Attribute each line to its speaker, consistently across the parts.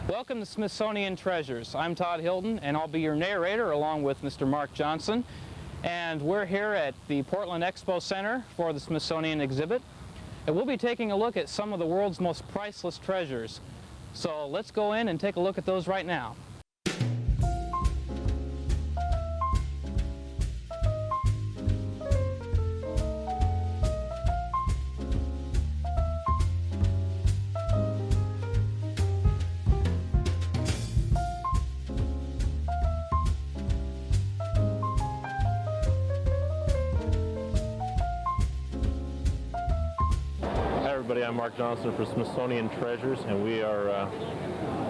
Speaker 1: Welcome to Smithsonian Treasures. I'm Todd Hilton, and I'll be your narrator along with Mr. Mark Johnson. And we're here at the Portland Expo Center for the Smithsonian exhibit. And we'll be taking a look at some of the world's most priceless treasures. So let's go in and take a look at those right now.
Speaker 2: Everybody, I'm Mark Johnson for Smithsonian Treasures, and we are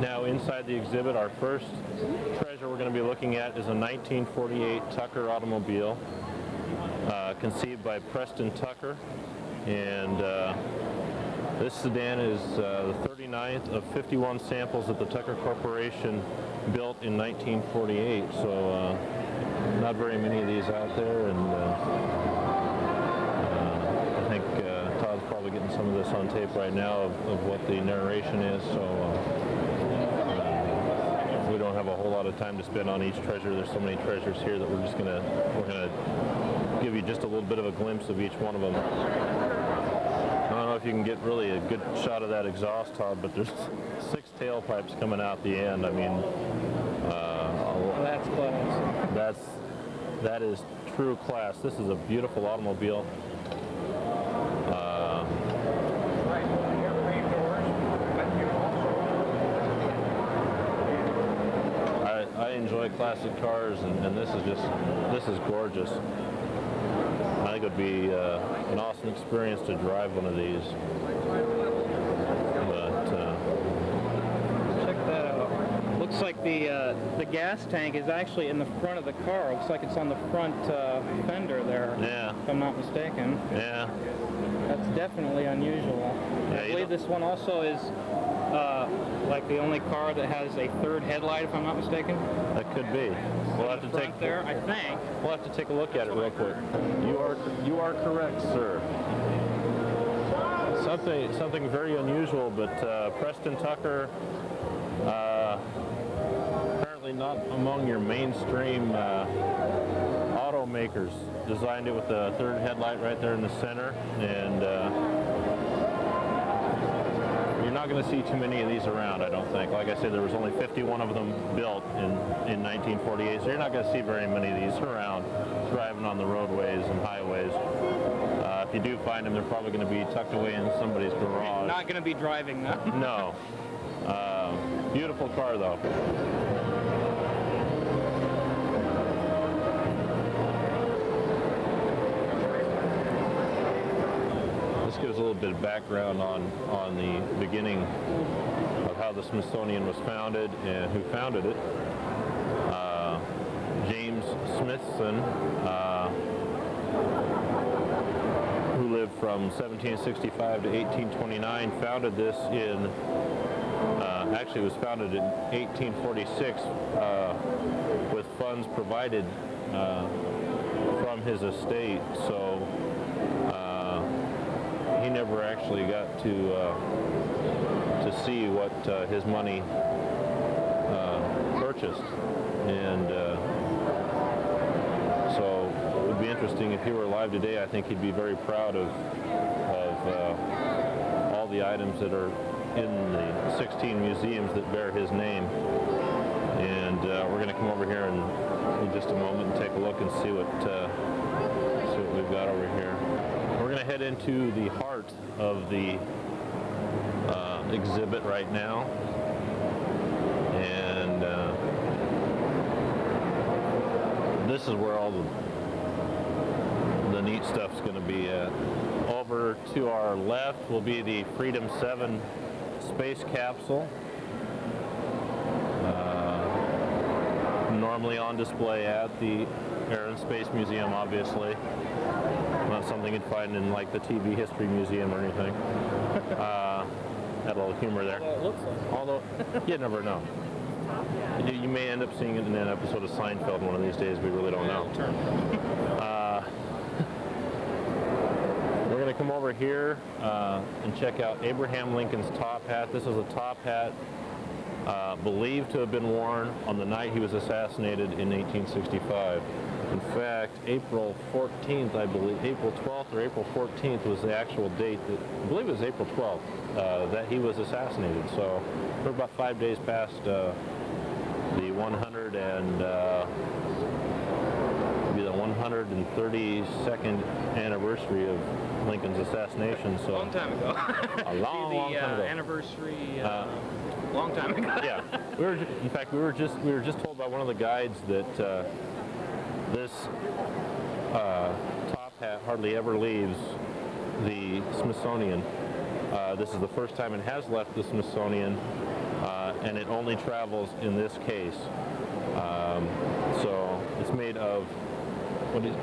Speaker 2: now inside the exhibit. Our first treasure we're going to be looking at is a 1948 Tucker automobile conceived by Preston Tucker, and this sedan is the 39th of 51 samples that the Tucker Corporation built in 1948, so not very many of these out there, and I think Todd's probably getting some of this on tape right now of what the narration is, so we don't have a whole lot of time to spend on each treasure. There's so many treasures here that we're gonna give you just a little bit of a glimpse of each one of them. I don't know if you can get really a good shot of that exhaust, Todd, but there's 6 tailpipes coming out the end. I mean,
Speaker 1: That's close.
Speaker 2: That is true class. This is a beautiful automobile. I enjoy classic cars, and this is gorgeous. I think it would be an awesome experience to drive one of these. But
Speaker 1: Check that out. Looks like the gas tank is actually in the front of the car. Looks like it's on the front fender there.
Speaker 2: Yeah.
Speaker 1: If I'm not mistaken.
Speaker 2: yeah,
Speaker 1: That's definitely unusual.
Speaker 2: Yeah,
Speaker 1: I believe this one also is like the only car that has a third headlight, if I'm not mistaken.
Speaker 2: that could be. We'll have to
Speaker 1: Front
Speaker 2: take
Speaker 1: there, I think.
Speaker 2: We'll have to take a look at it real quick. You are correct, sir. Something very unusual, but Preston Tucker, apparently not among your mainstream automakers, designed it with a third headlight right there in the center, and you're not going to see too many of these around, I don't think. Like I said, there was only 51 of them built in 1948, so you're not going to see very many of these around driving on the roadways and highways. If you do find them, they're probably going to be tucked away in somebody's garage.
Speaker 1: Not going to be driving them.
Speaker 2: No. Beautiful car, though. This gives a little bit of background on the beginning of how the Smithsonian was founded and who founded it. James Smithson, who lived from 1765 to 1829, founded this in, actually it was founded in 1846 with funds provided from his estate, so he never actually got to see what his money purchased, and so it would be interesting if he were alive today. I think he'd be very proud of all the items that are in the 16 museums that bear his name, and we're going to come over here in just a moment and take a look and see what we've got over here. We're going to head into the heart of the exhibit right now, and this is where all the neat stuff's going to be at. Over to our left will be the Freedom 7 Space Capsule, normally on display at the Air and Space Museum, obviously. Not something you'd find in like the TV History Museum or anything. Had a little humor there.
Speaker 1: Well, it looks like.
Speaker 2: Although, you never know. You may end up seeing it in an episode of Seinfeld one of these days. We really don't know. We're going to come over here and check out Abraham Lincoln's top hat. This is a top hat believed to have been worn on the night he was assassinated in 1865. In fact, April 14th, I believe, April 12th or April 14th was the actual date that, I believe it was April 12th, that he was assassinated. So we're about 5 days past the 132nd anniversary of Lincoln's assassination. So
Speaker 1: A long time ago.
Speaker 2: A long time ago.
Speaker 1: Anniversary, long time ago.
Speaker 2: Yeah, in fact, we were just told by one of the guides that this top hat hardly ever leaves the Smithsonian. This is the first time it has left the Smithsonian, and it only travels in this case. So it's made of, what is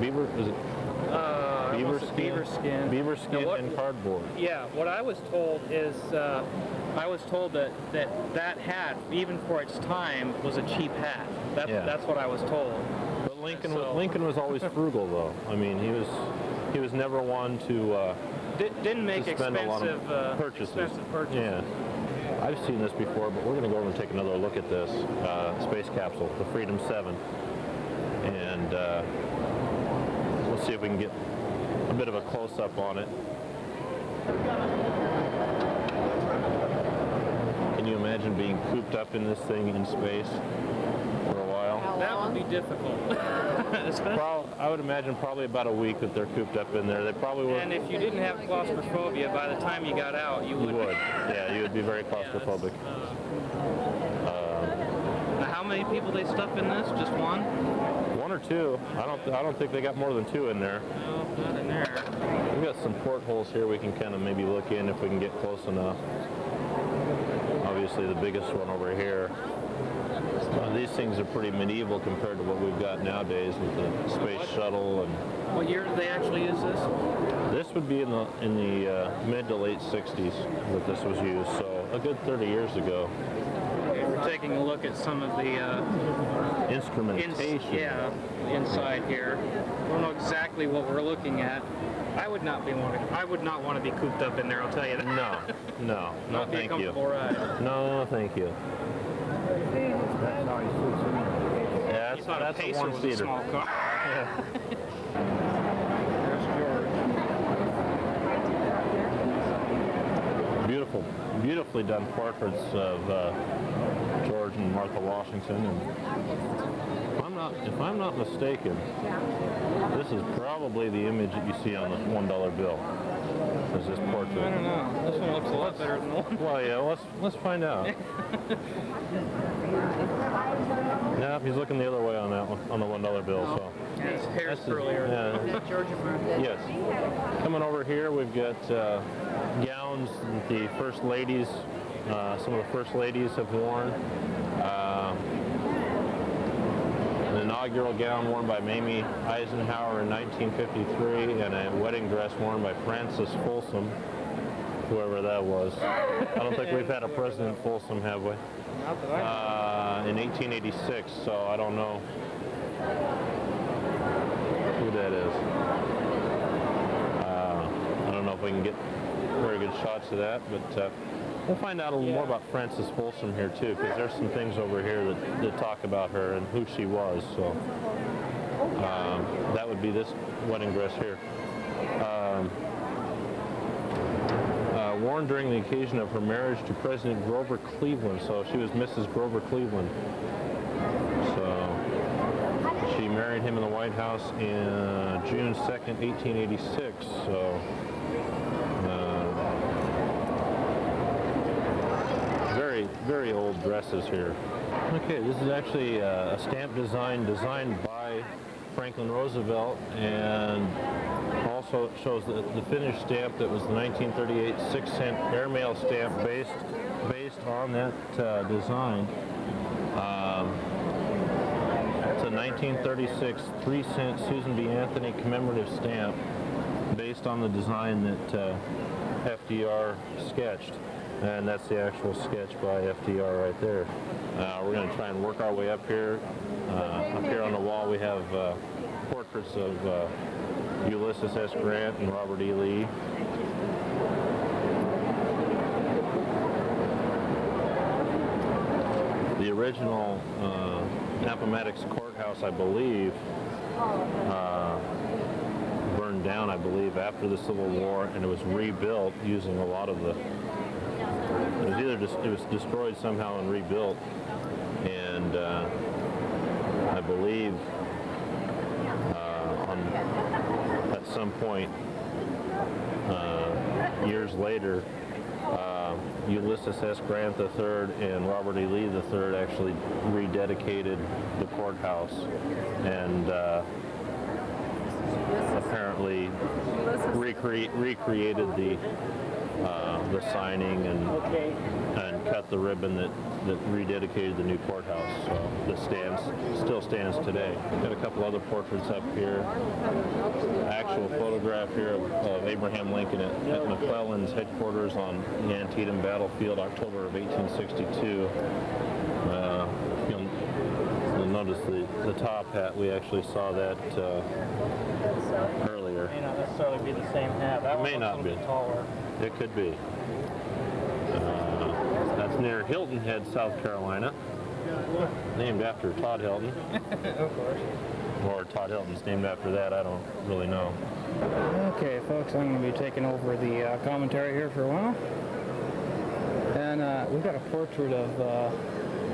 Speaker 2: beaver? Is it beaver skin?
Speaker 1: Beaver skin.
Speaker 2: Beaver skin and cardboard.
Speaker 1: Yeah, what I was told is, I was told that hat, even for its time, was a cheap hat. That's what I was told.
Speaker 2: But Lincoln was always frugal, though. I mean, he was never one to
Speaker 1: didn't make
Speaker 2: to spend
Speaker 1: expensive
Speaker 2: a lot of purchases.
Speaker 1: Expensive purchases.
Speaker 2: Yeah. I've seen this before, but we're going to go over and take another look at this Space Capsule, the Freedom 7. And we'll see if we can get a bit of a close-up on it. Can you imagine being cooped up in this thing in space for a while?
Speaker 1: That would be difficult.
Speaker 2: I would imagine probably about a week that they're cooped up in there. They probably would.
Speaker 1: And if you didn't have claustrophobia, by the time you got out, you would.
Speaker 2: Yeah, you would be very claustrophobic.
Speaker 1: Now, how many people they stuff in this? Just one?
Speaker 2: One or two. I don't think they got more than two in there.
Speaker 1: No, not in there.
Speaker 2: We've got some portholes here we can kind of maybe look in if we can get close enough. Obviously the biggest one over here. These things are pretty medieval compared to what we've got nowadays with the space shuttle. And
Speaker 1: what year did they actually use this?
Speaker 2: this would be in the mid to late 60s that this was used, so a good 30 years ago.
Speaker 1: Okay, we're taking a look at some of the
Speaker 2: instrumentation.
Speaker 1: Inside here. We don't know exactly what we're looking at. I would not want to be cooped up in there, I'll tell you that.
Speaker 2: No,
Speaker 1: Not be a
Speaker 2: thank you.
Speaker 1: comfortable ride.
Speaker 2: No, thank you.
Speaker 3: That's how he sleeps in there.
Speaker 2: Yeah,
Speaker 1: You thought
Speaker 2: that's
Speaker 1: a
Speaker 2: a
Speaker 1: Pacer was a
Speaker 2: one-seater.
Speaker 1: small car.
Speaker 2: Beautifully done portraits of George and Martha Washington. And if I'm not mistaken, this is probably the image that you see on the $1 bill. Is this portrait?
Speaker 1: I don't know. This one looks a lot better than the one.
Speaker 2: Well, yeah, let's find out. Yeah, he's looking the other way on that one, on the $1 bill. So
Speaker 1: His hair's curlier.
Speaker 2: yeah.
Speaker 4: George and Martha.
Speaker 2: Yes. Coming over here, we've got gowns that the first ladies, some of the first ladies have worn. An inaugural gown worn by Mamie Eisenhower in 1953, and a wedding dress worn by Francis Folsom, whoever that was. I don't think we've had a President Folsom, have we?
Speaker 1: Not that I know.
Speaker 2: In 1886, so I don't know who that is. I don't know if we can get very good shots of that, but we'll find out a little more about Frances Folsom here too, because there's some things over here that talk about her and who she was. So that would be this wedding dress here. Worn during the occasion of her marriage to President Grover Cleveland. So she was Mrs. Grover Cleveland. So she married him in the White House in June 2nd, 1886. So very, very old dresses here. Okay, this is actually a stamp designed by Franklin Roosevelt, and also shows the finished stamp that was the 1938 6-cent airmail stamp based on that design. It's a 1936 3-cent Susan B. Anthony commemorative stamp based on the design that FDR sketched. And that's the actual sketch by FDR right there. We're going to try and work our way up here. Up here on the wall we have portraits of Ulysses S. Grant and Robert E. Lee. original Appomattox Courthouse, I believe, burned down, I believe, after the Civil War, and it was rebuilt using a lot of the. It was destroyed somehow and rebuilt, and I believe at some point years later, Ulysses S. Grant III and Robert E. Lee III actually rededicated the courthouse, and apparently recreated the signing and cut the ribbon that rededicated the new courthouse. So this still stands today. Got a couple other portraits up here. Actual photograph here of Abraham Lincoln at McClellan's headquarters on the Antietam battlefield, October of 1862. You'll notice the top hat. We actually saw that earlier.
Speaker 1: It may not necessarily be the same hat. That one
Speaker 2: may
Speaker 1: looks
Speaker 2: not
Speaker 1: a
Speaker 2: be.
Speaker 1: little bit taller.
Speaker 2: It could be. That's near Hilton Head, South Carolina, named after Todd Hilton.
Speaker 1: Of course.
Speaker 2: Or Todd Hilton's named after that, I don't really know.
Speaker 1: Okay, folks, I'm going to be taking over the commentary here for a while. And we've got a portrait of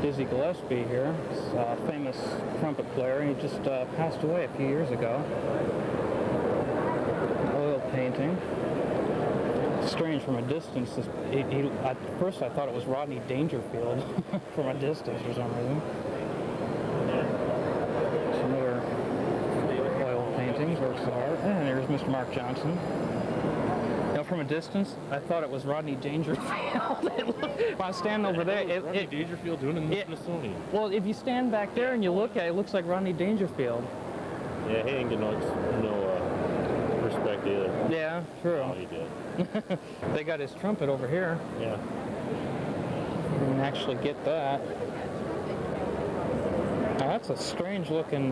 Speaker 1: Dizzy Gillespie here, a famous trumpet player. He just passed away a few years ago. Oil painting. Strange from a distance. At first I thought it was Rodney Dangerfield from a distance for some reason. Some other oil paintings, works of art. And there's Mr. Mark Johnson. Now, from a distance, I thought it was Rodney Dangerfield. When I was standing over there,
Speaker 2: Rodney Dangerfield doing it in the Smithsonian.
Speaker 1: Well, if you stand back there and you look at it, it looks like Rodney Dangerfield.
Speaker 2: Yeah, he ain't getting no respect either.
Speaker 1: Yeah, true.
Speaker 2: Oh, he did.
Speaker 1: They got his trumpet over here.
Speaker 2: Yeah.
Speaker 1: You can actually get that. Now, that's a strange looking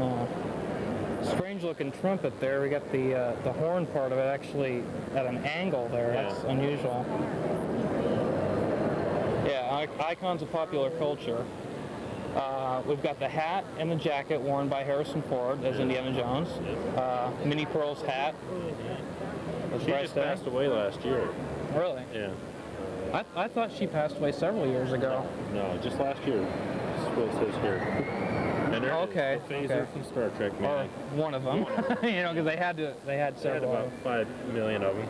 Speaker 1: trumpet there. We got the horn part of it actually at an angle there.
Speaker 2: Yeah.
Speaker 1: That's unusual. Yeah, icons of popular culture. We've got the hat and the jacket worn by Harrison Ford as Indiana Jones. Minnie Pearl's hat.
Speaker 2: She just passed away last year.
Speaker 1: Really?
Speaker 2: Yeah.
Speaker 1: I thought she passed away several years ago.
Speaker 2: No, just last year. That's what it says here. And
Speaker 1: Okay.
Speaker 2: The phaser from Star Trek,
Speaker 1: Or
Speaker 2: man.
Speaker 1: one of them. You know, because they had
Speaker 2: They had
Speaker 1: several.
Speaker 2: about 5 million of them.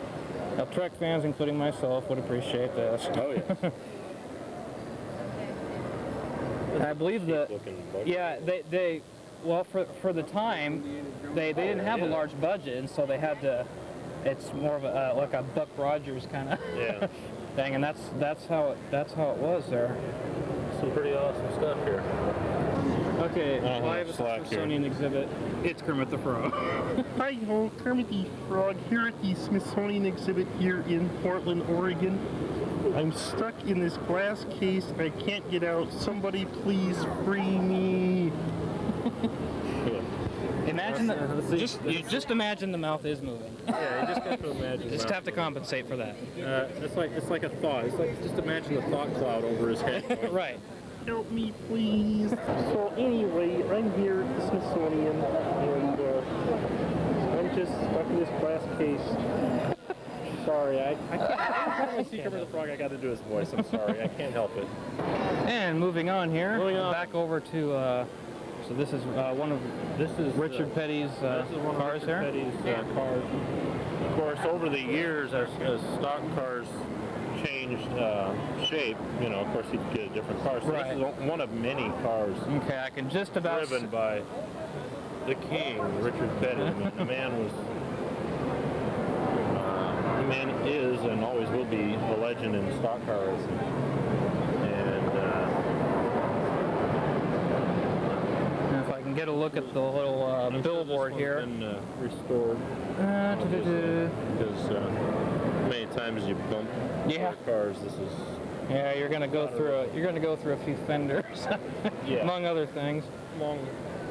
Speaker 1: Now, Trek fans, including myself, would appreciate this.
Speaker 2: Oh, yeah.
Speaker 1: I believe that.
Speaker 2: Looking book.
Speaker 1: Yeah, they well, for the time, they didn't have a large budget, and so they had to. It's more of a like a Buck Rogers kind of
Speaker 2: Yeah.
Speaker 1: thing, and that's how it was there.
Speaker 2: Some pretty awesome stuff here.
Speaker 1: Okay, live at the
Speaker 2: Slack here.
Speaker 1: Smithsonian exhibit. It's Kermit the Frog.
Speaker 4: Hi ho, Kermit the Frog here at the Smithsonian exhibit here in Portland, Oregon. I'm stuck in this glass case. I can't get out. Somebody please free me.
Speaker 1: Imagine just imagine the mouth is moving.
Speaker 2: Yeah, you just have to imagine.
Speaker 1: Just have to compensate for that.
Speaker 2: It's like a thought. It's like just imagine the thought cloud over his head.
Speaker 1: Right.
Speaker 4: Help me, please. So anyway, I'm here at the Smithsonian, and I'm just stuck in this glass case. Sorry, I can't.
Speaker 2: When I see Kermit the Frog, I got to do his voice. I'm sorry, I can't help it.
Speaker 1: And moving on here, back over to. So this is Richard Petty's
Speaker 2: This is one of
Speaker 1: cars
Speaker 2: Richard
Speaker 1: here.
Speaker 2: Petty's cars. Of course, over the years, as stock cars changed shape, you know, of course, he'd get a different car. So
Speaker 1: Right.
Speaker 2: this is one of many cars
Speaker 1: Okay, I can just about.
Speaker 2: driven by the king, Richard Petty. I mean, the man was. The man is and always will be a legend in stock car racing. And
Speaker 1: If I can get a look at the little billboard here.
Speaker 2: Been restored because many times you bump
Speaker 1: Yeah.
Speaker 2: other cars. This is
Speaker 1: Yeah, you're gonna go through a few fenders,
Speaker 2: Yeah.
Speaker 1: among other things.
Speaker 2: long.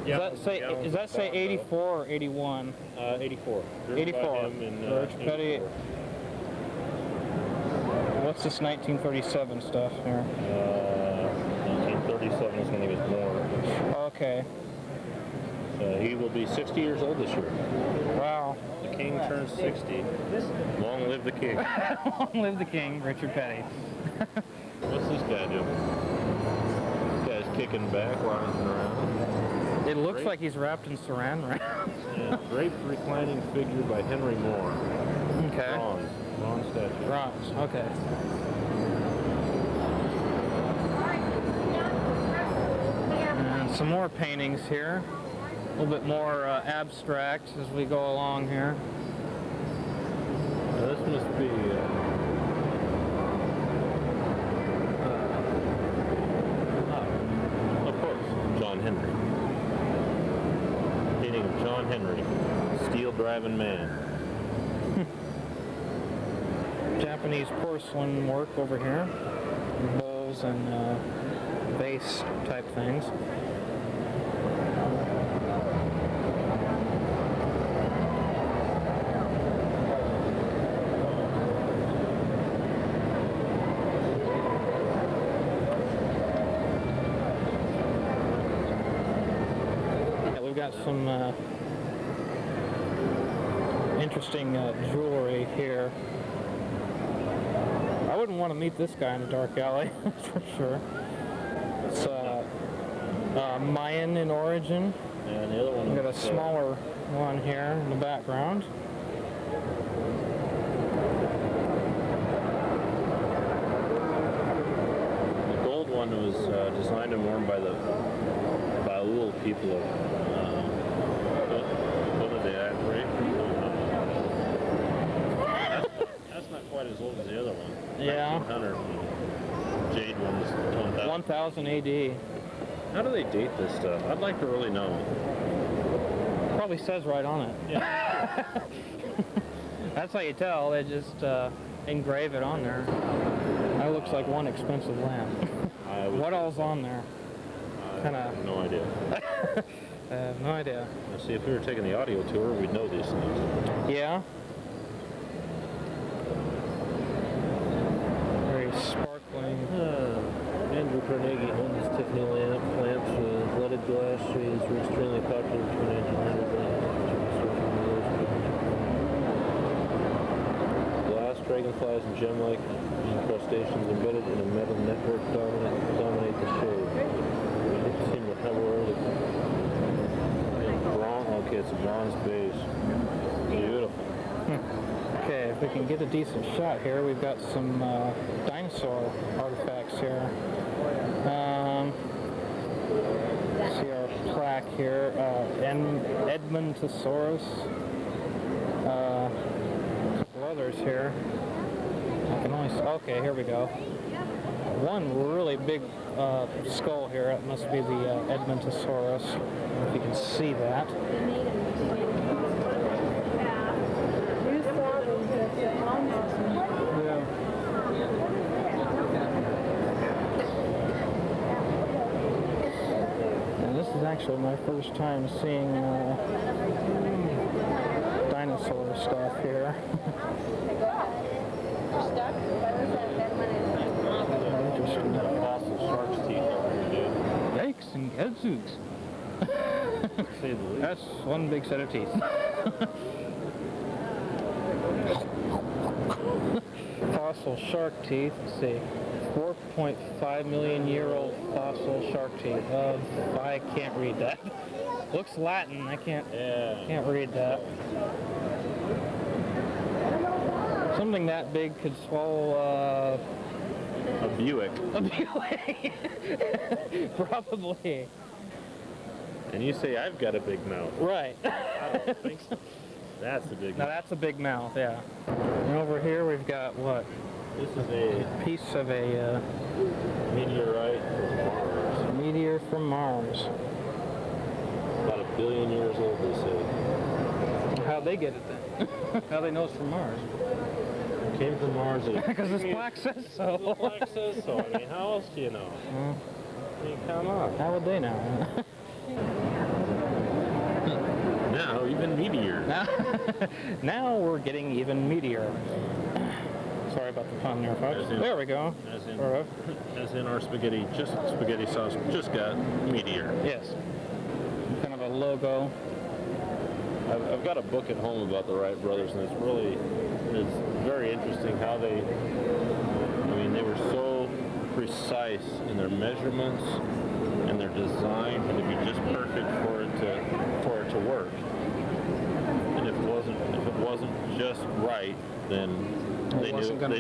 Speaker 1: Does that say 84 or 81?
Speaker 2: 84.
Speaker 1: 84. George Petty.
Speaker 2: 84.
Speaker 1: What's this 1937 stuff here?
Speaker 2: 1937. 1947 is when he was born.
Speaker 1: Okay.
Speaker 2: So he will be 60 years old this year.
Speaker 1: Wow.
Speaker 2: The king turns 60. Long live the king.
Speaker 1: Long live the king, Richard Petty.
Speaker 2: What's this guy doing? This guy's kicking back, lounging around.
Speaker 1: It looks like he's wrapped in saran wrap.
Speaker 2: Yeah, draped reclining figure by Henry Moore.
Speaker 1: Okay.
Speaker 2: Bronze statue.
Speaker 1: Bronze, okay. And some more paintings here. A little bit more abstract as we go along here.
Speaker 2: Now, this must be of course, John Henry. Painting of John Henry, steel driving man.
Speaker 1: Japanese porcelain work over here. Bowls and vase type things. We've got some interesting jewelry here. I wouldn't want to meet this guy in a dark alley, for sure. It's Mayan in origin.
Speaker 2: And the other one
Speaker 1: We've got a
Speaker 2: is,
Speaker 1: smaller one here in the background.
Speaker 2: the gold one was designed and worn by the Baul people of what are they at, right? That's not quite as old as the other one.
Speaker 1: Yeah.
Speaker 2: 1900. Jade one was 1000.
Speaker 1: 1000 AD.
Speaker 2: How do they date this stuff? I'd like to really know.
Speaker 1: Probably says right on it.
Speaker 2: Yeah.
Speaker 1: That's how you tell. They just engrave it on there. That looks like one expensive lamp. What all's on there?
Speaker 2: I have no idea.
Speaker 1: I have no idea.
Speaker 2: Let's see, if we were taking the audio tour, we'd know these things.
Speaker 1: Yeah. Very sparkling.
Speaker 2: Andrew Carnegie owns Tiffany lamps with leaded glass shades were extremely popular between 1900 glass dragonflies and gem-like incrustations embedded in a metal network dominate the shade. It seemed to have bronze. Okay, it's a bronze base. Beautiful.
Speaker 1: Okay, if we can get a decent shot here, we've got some dinosaur artifacts here. See our plaque here, Edmontosaurus. A couple others here. I can only okay, here we go. One really big skull here. That must be the Edmontosaurus. If you can see that. This is actually my first time seeing dinosaur stuff here. Interesting.
Speaker 2: Fossil shark's teeth over here, dude.
Speaker 1: Yikes and gadzooks.
Speaker 2: Say the least.
Speaker 1: That's one big set of teeth. Fossil shark teeth. Let's see. 4.5 million year old fossil shark teeth. I can't read that. Looks Latin. I can't read that. Something that big could swallow
Speaker 2: A Buick.
Speaker 1: a Buick. Probably.
Speaker 2: And you say I've got a big mouth.
Speaker 1: Right.
Speaker 2: I don't think so. That's a big
Speaker 1: Now
Speaker 2: mouth.
Speaker 1: that's a big mouth, yeah. And over here we've got what?
Speaker 2: This is a
Speaker 1: Piece of a
Speaker 2: meteorite from Mars.
Speaker 1: meteor from Mars.
Speaker 2: About 1 billion years old, they say.
Speaker 1: How'd they get it then? How they know it's from Mars?
Speaker 2: It came from Mars.
Speaker 1: Because this plaque says so.
Speaker 2: The plaque says so. I mean, how else do you know? I mean, come on.
Speaker 1: How would they know?
Speaker 2: Now, even meteor.
Speaker 1: Now we're getting even meteor. Sorry about the pun there, folks. There we go.
Speaker 2: As in our spaghetti sauce just got meatier.
Speaker 1: Yes. Kind of a logo.
Speaker 2: I've got a book at home about the Wright brothers, and it's very interesting how they were so precise in their measurements and their design to be just perfect for it to work. And if it wasn't just right, then they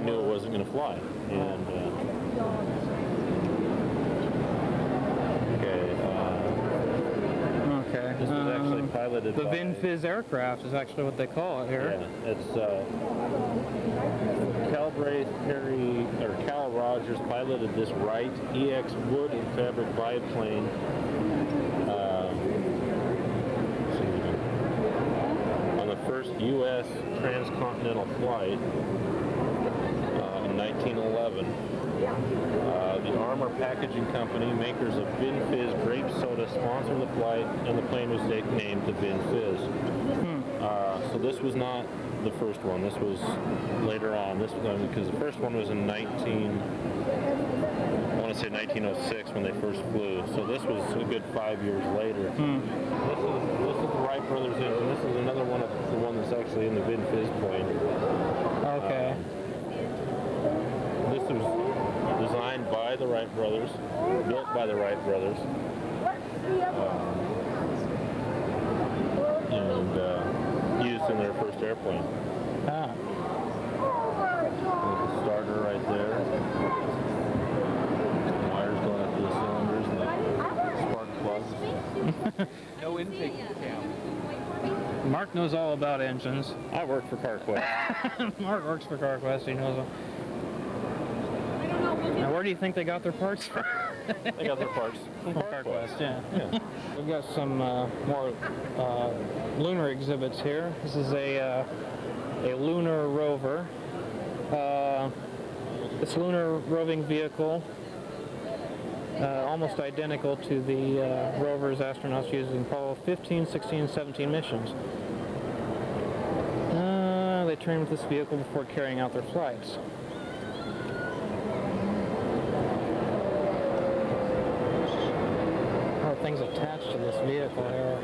Speaker 2: knew it wasn't going to fly. And this was actually piloted
Speaker 1: the
Speaker 2: by...
Speaker 1: Vin Fizz aircraft is actually what they call it here.
Speaker 2: Yeah, it's Cal Rogers piloted this Wright EX wood and fabric biplane on the first U.S. transcontinental flight in 1911. The Armour Packaging Company, makers of Vin Fizz grape soda, sponsored the flight, and the plane was named the Vin Fizz. So this was not the first one. This was later on. Because the first one was in 1906 when they first flew. So this was a good 5 years later. This is the Wright brothers engine. This is another one of the one that's actually in the Vin Fizz plane.
Speaker 1: Okay.
Speaker 2: This was designed by the Wright brothers, built by the Wright brothers, and used in their first airplane. There's the starter right there. Wires going up to the cylinders and the spark plugs.
Speaker 3: No intake cam.
Speaker 1: Mark knows all about engines.
Speaker 2: I work for CarQuest.
Speaker 1: Mark works for CarQuest. He knows them. Now, where do you think they got their parts from?
Speaker 2: They got their parts from
Speaker 1: CarQuest, yeah. We've got some more lunar exhibits here. This is a lunar rover. This lunar roving vehicle, almost identical to the rovers astronauts used in Apollo 15, 16, and 17 missions. They trained with this vehicle before carrying out their flights. Things attached to this vehicle here.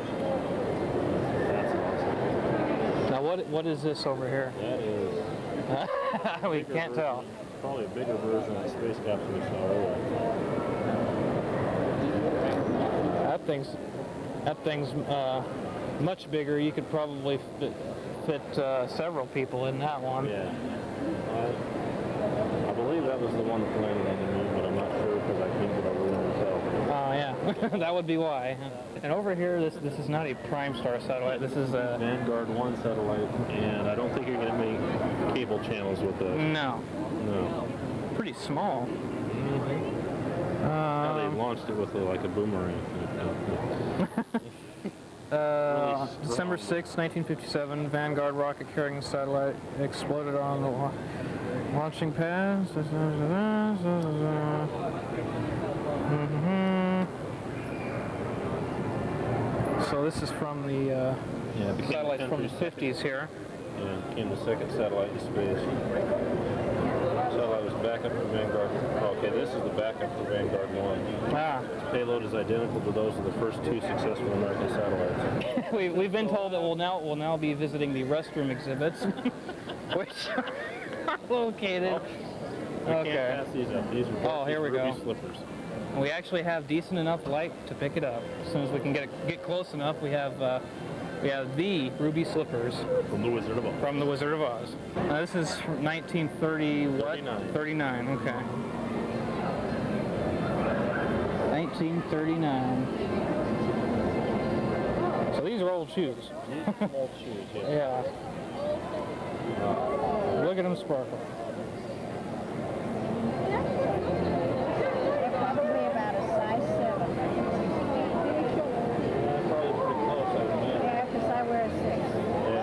Speaker 2: That's awesome.
Speaker 1: Now, what is this over here?
Speaker 2: That is...
Speaker 1: We can't tell.
Speaker 2: Probably a bigger version of the Space Capsule we saw earlier.
Speaker 1: That thing's much bigger. You could probably fit several people in that one.
Speaker 2: Yeah. I believe that was the one that landed on the moon, but I'm not sure because I can't get over there myself.
Speaker 1: Oh, yeah. That would be why. And over here, this is not a Prime Star satellite. This is a...
Speaker 2: Vanguard 1 satellite, and I don't think you're going to make cable channels with this.
Speaker 1: No.
Speaker 2: No.
Speaker 1: Pretty small.
Speaker 2: Now they launched it with like a boomerang. Really
Speaker 1: December 6, 1957, Vanguard rocket-carrying satellite exploded on the launching pad. So this is from the satellite from the 50s here.
Speaker 2: Yeah, it became the second satellite in space. Satellite was backup for Vanguard. Okay, this is the backup for Vanguard 1.
Speaker 1: Ah.
Speaker 2: Its payload is identical to those of the first two successful American satellites.
Speaker 1: We've been told that we'll now be visiting the restroom exhibits, which are located.
Speaker 2: We can't pass these up. These are
Speaker 1: here we
Speaker 2: ruby
Speaker 1: go.
Speaker 2: slippers.
Speaker 1: We actually have decent enough light to pick it up. As soon as we can get close enough, we have the ruby slippers
Speaker 2: From the Wizard of Oz.
Speaker 1: from the Wizard of Oz. Now, this is from 1930 what?
Speaker 2: 39.
Speaker 1: 39. Okay. 1939. So these are old shoes.
Speaker 2: These are some old shoes, yeah.
Speaker 1: Yeah. Look at them sparkle.
Speaker 5: Probably about a size 7.
Speaker 2: Probably pretty close, I don't know.
Speaker 5: Yeah, because I wear a 6.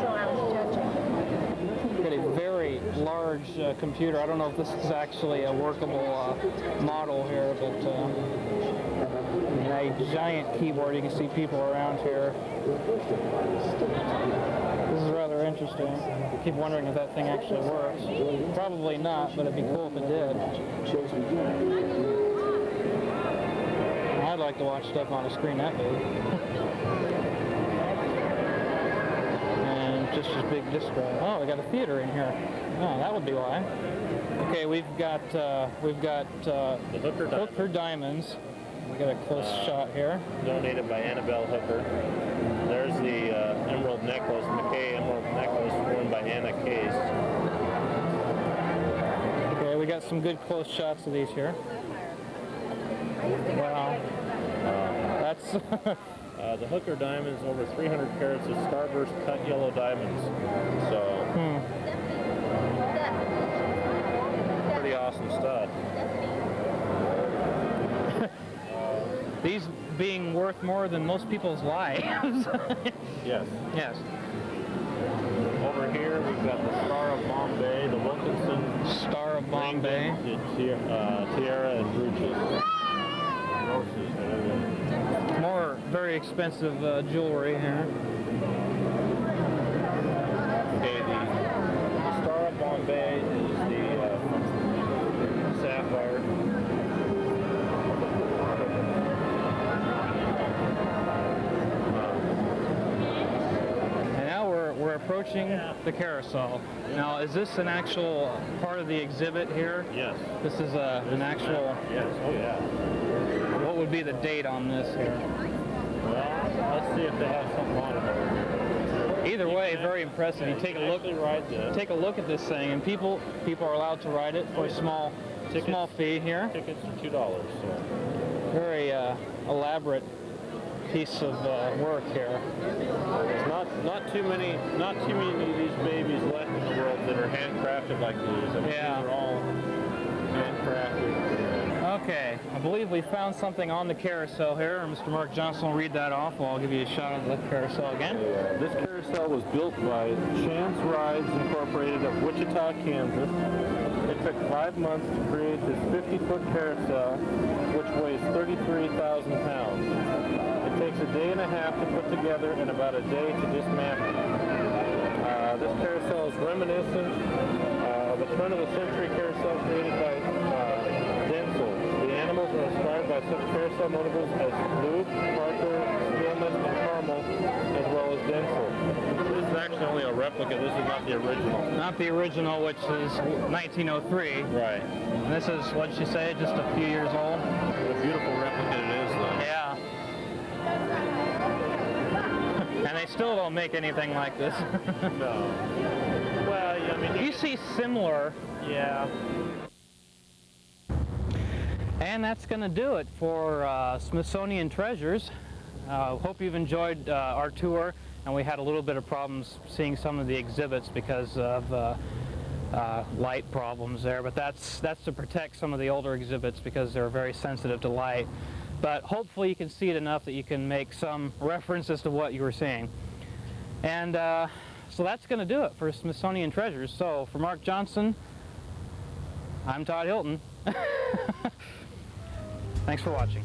Speaker 5: So I was judging.
Speaker 1: Got a very large computer. I don't know if this is actually a workable model here, but a giant keyboard. You can see people around here. This is rather interesting. I keep wondering if that thing actually works. Probably not, but it'd be cool if it did. I'd like to watch stuff on a screen that big. And just as big disc drive. Oh, we got a theater in here. Oh, that would be why. Okay, we've got the Hooker diamonds. We got a close shot here.
Speaker 2: Donated by Annabelle Hooker. There's the emerald necklace, McKay emerald necklace, worn by Anna Case.
Speaker 1: Okay, we got some good close shots of these here. Wow. That's
Speaker 2: The Hooker diamonds, over 300 carats of starburst cut yellow diamonds. So, pretty awesome stud.
Speaker 1: these being worth more than most people's lives.
Speaker 2: Yes.
Speaker 1: Yes.
Speaker 2: Over here we've got the Star of Bombay, the Wilkinson
Speaker 1: Star of Bombay.
Speaker 2: Tiara and brooches.
Speaker 1: More very expensive jewelry here.
Speaker 2: Okay, the Star of Bombay is the sapphire.
Speaker 1: And now we're approaching the carousel. Now, is this an actual part of the exhibit here?
Speaker 2: Yes.
Speaker 1: This is an actual.
Speaker 2: Yes. Oh yeah.
Speaker 1: What would be the date on this here?
Speaker 2: Well, let's see if they have something on it.
Speaker 1: Either way, very impressive. You take a look.
Speaker 2: Ride this.
Speaker 1: Take a look at this thing, and people are allowed to ride it for a small fee here.
Speaker 2: Tickets are $2. So.
Speaker 1: Very elaborate piece of work here.
Speaker 2: There's not too many of these babies left in the world that are handcrafted like these. I mean,
Speaker 1: Yeah.
Speaker 2: These are all handcrafted.
Speaker 1: Okay, I believe we found something on the carousel here. Mr. Mark Johnson will read that off while I'll give you a shot of the carousel again.
Speaker 2: This carousel was built by Chance Rides Incorporated of Wichita, Kansas. It took 5 months to create this 50-foot carousel, which weighs 33,000 pounds. It takes a day and a half to put together and about a day to dismantle. This carousel is reminiscent of a turn-of-the-century carousel created by Denzel. The animals are inspired by such carousel notables as Luke, Parker, Stillman, and Carmel, as well as Denzel. This is actually only a replica. This is not the original.
Speaker 1: Not the original, which is 1903.
Speaker 2: Right.
Speaker 1: And this is, what did you say, just a few years old?
Speaker 2: What a beautiful replica it is, though.
Speaker 1: Yeah. And they still don't make anything like this.
Speaker 2: No. Well, I mean,
Speaker 1: You see similar.
Speaker 2: yeah.
Speaker 1: And that's going to do it for Smithsonian Treasures. Hope you've enjoyed our tour, and we had a little bit of problems seeing some of the exhibits because of light problems there, but that's to protect some of the older exhibits because they're very sensitive to light. But hopefully you can see it enough that you can make some reference as to what you were seeing. And so that's going to do it for Smithsonian Treasures. So for Mark Johnson, I'm Todd Hilton. Thanks for watching.